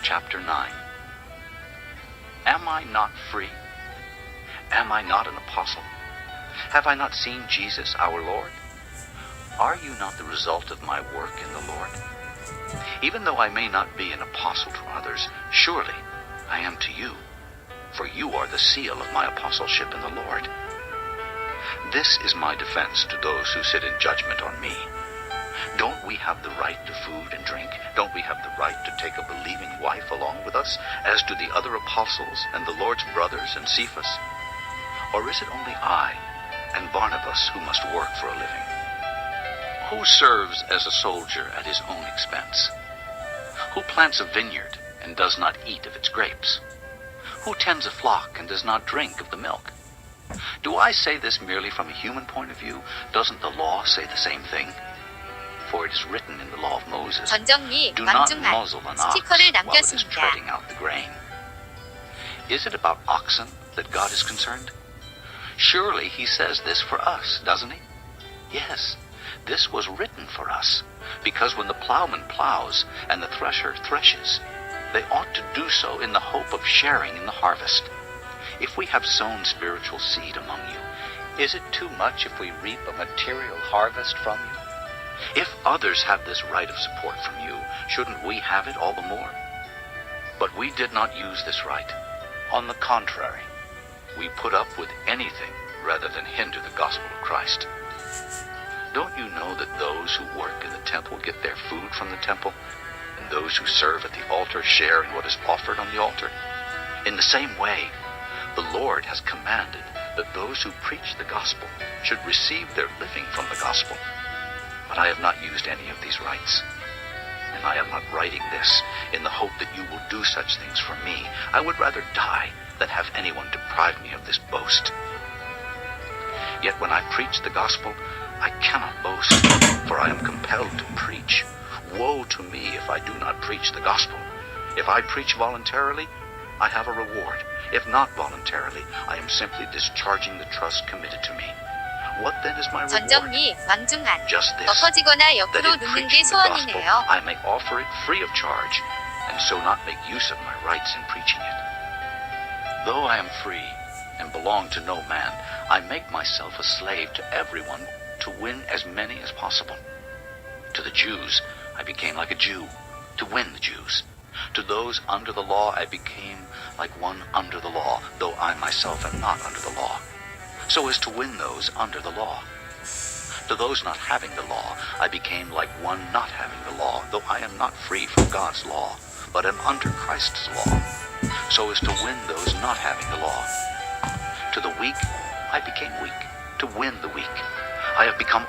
chapter 9. Am I not free? Am I not an apostle? Have I not seen Jesus our Lord? Are you not the result of my work in the Lord? Even though I may not be an apostle to others, surely I am to you, for you are the seal of my apostleship in the Lord. This is my defense to those who sit in judgment on me. Don't we have the right to food and drink? Don't we have the right to take a believing wife along with us, as do the other apostles and the Lord's brothers and Cephas? Or is it only I and Barnabas who must work for a living? Who serves as a soldier at his own expense? Who plants a vineyard and does not eat of its grapes? Who tends a flock and does not drink of the milk? Do I say this merely from a human point of view? Doesn't the law say the same thing? For it is written in the law of Moses, 전정리, do not 왕중한 muzzle an ox 스티커를 while it is 남겼습니다. treading out the grain. Is it about oxen that God is concerned? Surely he says this for us, doesn't he? Yes, this was written for us, because when the plowman plows and the thresher threshes, they ought to do so in the hope of sharing in the harvest. If we have sown spiritual seed among you, is it too much if we reap a material harvest from you? If others have this right of support from you, shouldn't we have it all the more? But we did not use this right. On the contrary, we put up with anything rather than hinder the gospel of Christ. Don't you know that those who work in the temple get their food from the temple, and those who serve at the altar share in what is offered on the altar? In the same way, the Lord has commanded that those who preach the gospel should receive their living from the gospel. But I have not used any of these rights. And I am not writing this in the hope that you will do such things for me. I would rather die than have anyone deprive me of this boast. Yet when I preach the gospel, I cannot boast, for I am compelled to preach. Woe to me if I do not preach the gospel. If I preach voluntarily, I have a reward. If not voluntarily, I am simply discharging the trust committed to me. What then is my reward? 전정리, 왕중한 Just this, 엎어지거나 that 옆으로 in 눕는 게 preaching the gospel, 소원이네요. I may offer it free of charge, and so not make use of my rights in preaching it. Though I am free and belong to no man, I make myself a slave to everyone to win as many as possible. To the Jews, I became like a Jew, to win the Jews. To those under the law, I became like one under the law, though I myself am not under the law, so as to win those under the law. To those not having the law, I became like one not having the law, though I am not free from God's law, but am under Christ's law, so as to win those not having the law. To the weak, I became weak, to win the weak. I have become